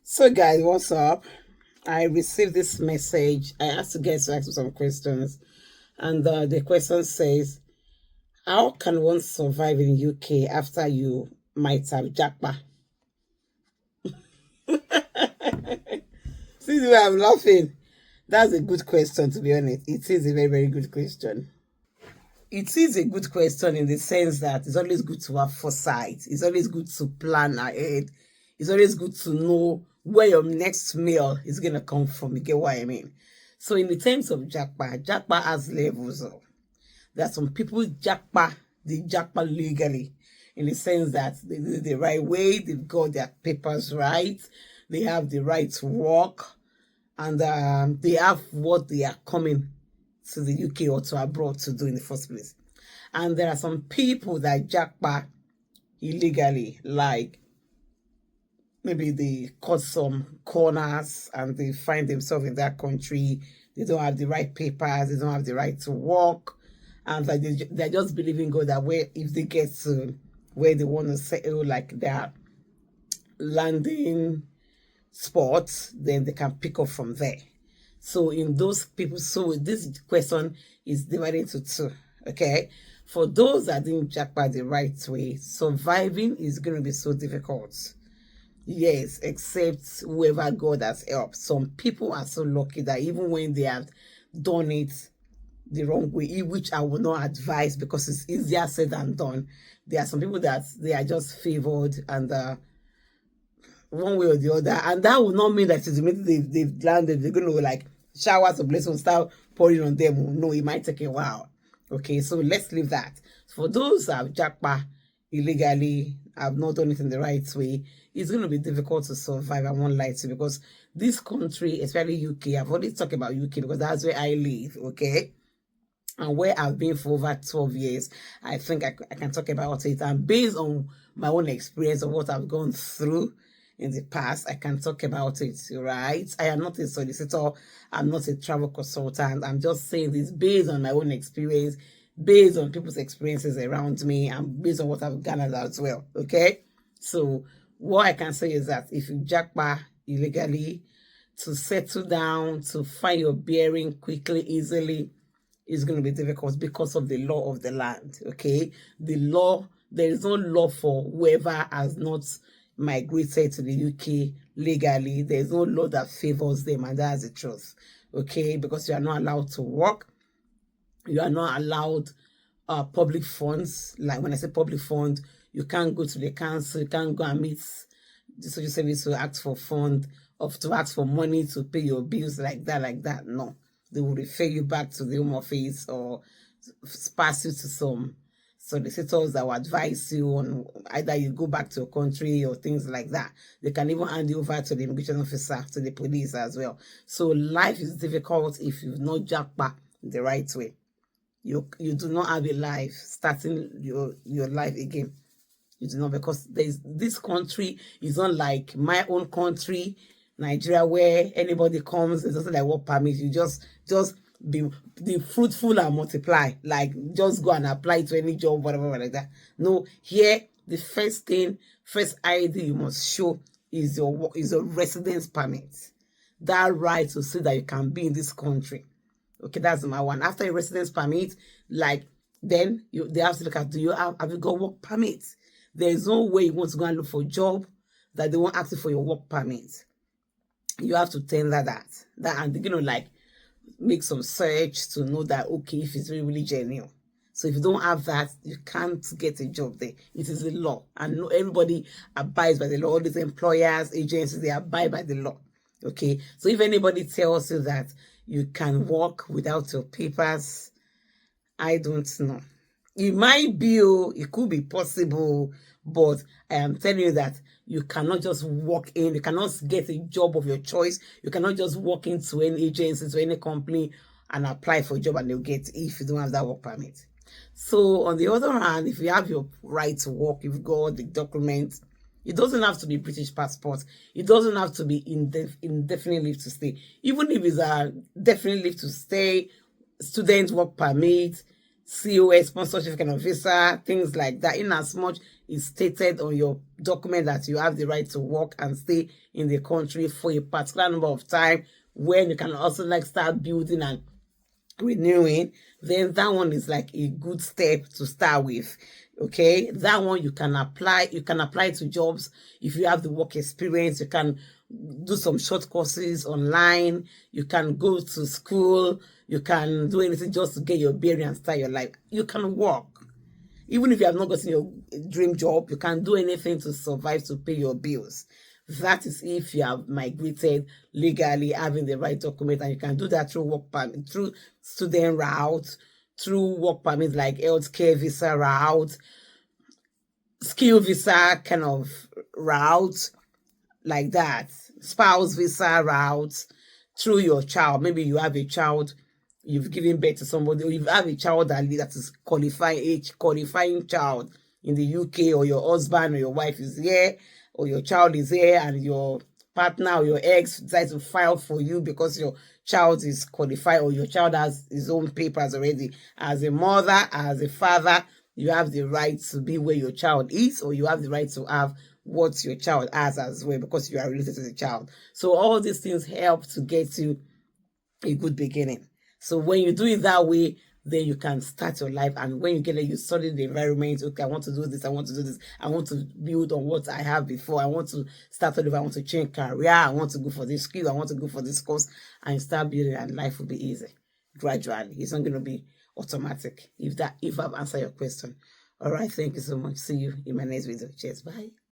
So guys, what's up? I received this message. I asked you guys to ask me some questions, and the question says, "How can one survive in UK after you might have japa?" See the way I'm laughing. That's a good question, to be honest. It is a very, very good question. It is a good question in the sense that it's always good to have foresight. It's always good to plan ahead. It's always good to know where your next meal is going to come from. You get what I mean? So in the terms of japa has levels. There are some people they japa legally in the sense that they do it the right way. They've got their papers right. They have the right to work, and they have what they are coming to the UK or to abroad to do in the first place. And there are some people that jackpot illegally, like maybe they cut some corners and they find themselves in that country. They don't have the right papers, they don't have the right to work, and like they're just believing God that where if they get to where they want to settle, like their landing spot, then they can pick up from there. So in those people, so this question is divided into two. Okay, for those that didn't jackpot the right way, surviving is going to be so difficult. Yes, except whoever God has helped. Some people are so lucky that even when they have done it the wrong way, which I will not advise because it's easier said than done. There are some people that they are just favored and one way or the other, and that will not mean that it's immediately they've landed, they're going to like showers of blessings start pouring on them. No, it might take a while. Okay, so let's leave that. For those that have jackpot illegally, have not done it in the right way, it's going to be difficult to survive. I won't lie to you, because this country, especially UK, I've already talked about UK because that's where I live. Okay, and where I've been for over 12 years, I think I can talk about it. And based on my own experience of what I've gone through in the past, I can talk about it, right? I am not a solicitor. I'm not a travel consultant. I'm just saying this based on my own experience, based on people's experiences around me, and based on what I've gathered as well, okay? So what I can say is that if you jackpot illegally, to settle down, to find your bearing quickly, easily, is going to be difficult because of the law of the land, okay? The law, there is no law for whoever has not migrated to the UK legally. There's no law that favors them, and that's the truth, okay? Because you are not allowed to work. You are not allowed public funds. Like when I say public fund, you can't go to the council, you can't go and meet the social service to ask for fund, of to ask for money to pay your bills like that. No, they will refer you back to the home office or pass you to some solicitors that will advise you on either you go back to your country or things like that. They can even hand you over to the immigration officer, to the police as well. So life is difficult if you've not jackpot the right way. You do not have a life starting your life again. You do not, because this country is not like my own country, Nigeria, where anybody comes, it's just like work permit. You just be fruitful and multiply. Like just go and apply to any job, whatever like that. No, here the first ID you must show is your residence permit. That right to say that you can be in this country. Okay, that's my one. After a residence permit, like then they have to look at, have you got work permit? There's no way you want to go and look for a job that they won't ask you for your work permit. You have to tender that and they're gonna like make some search to know that okay, if it's really genuine. So if you don't have that, you can't get a job there. It is the law, and everybody abides by the law. All these employers, agencies, they abide by the law. Okay, so if anybody tells you that you can work without your papers, I don't know. It might be, it could be possible, but I am telling you that you cannot just walk in, you cannot get a job of your choice, you cannot just walk into any agency, to any company and apply for a job and they'll get it if you don't have that work permit. So on the other hand, if you have your right to work, you've got the documents, it doesn't have to be British passport. It doesn't have to be indefinite leave to stay. Even if it's a definite leave to stay, student work permit, COS, sponsorship kind of visa, things like that. In as much it's stated on your document that you have the right to work and stay in the country for a particular number of time, when you can also like start building and renewing, then that one is like a good step to start with. Okay, that one you can apply to jobs. If you have the work experience, you can do some short courses online, you can go to school, you can do anything just to get your bearing and start your life. You can work. Even if you have not gotten your dream job, you can do anything to survive, to pay your bills. That is if you have migrated legally, having the right document, and you can do that through work permit, through student route, through work permit like healthcare visa route, skill visa kind of route, like that, spouse visa route, through your child. Maybe you have a child, you've given birth to somebody, or you have a child that is qualifying child in the UK, or your husband or your wife is here, or your child is here, and your partner or your ex decides to file for you because your child is qualified, or your child has his own papers already. As a mother, as a father, you have the right to be where your child is, or you have the right to have what your child has as well, because you are related to the child. So all these things help to get you a good beginning. So when you do it that way, then you can start your life. And when you get there, you study the environment. Okay, I want to do this, I want to do this, I want to build on what I have before, I want to start over, I want to change career, I want to go for this skill, I want to go for this course, and start building, and life will be easy gradually. It's not going to be automatic. If I've answered your question. All right, thank you so much. See you in my next video. Cheers. Bye.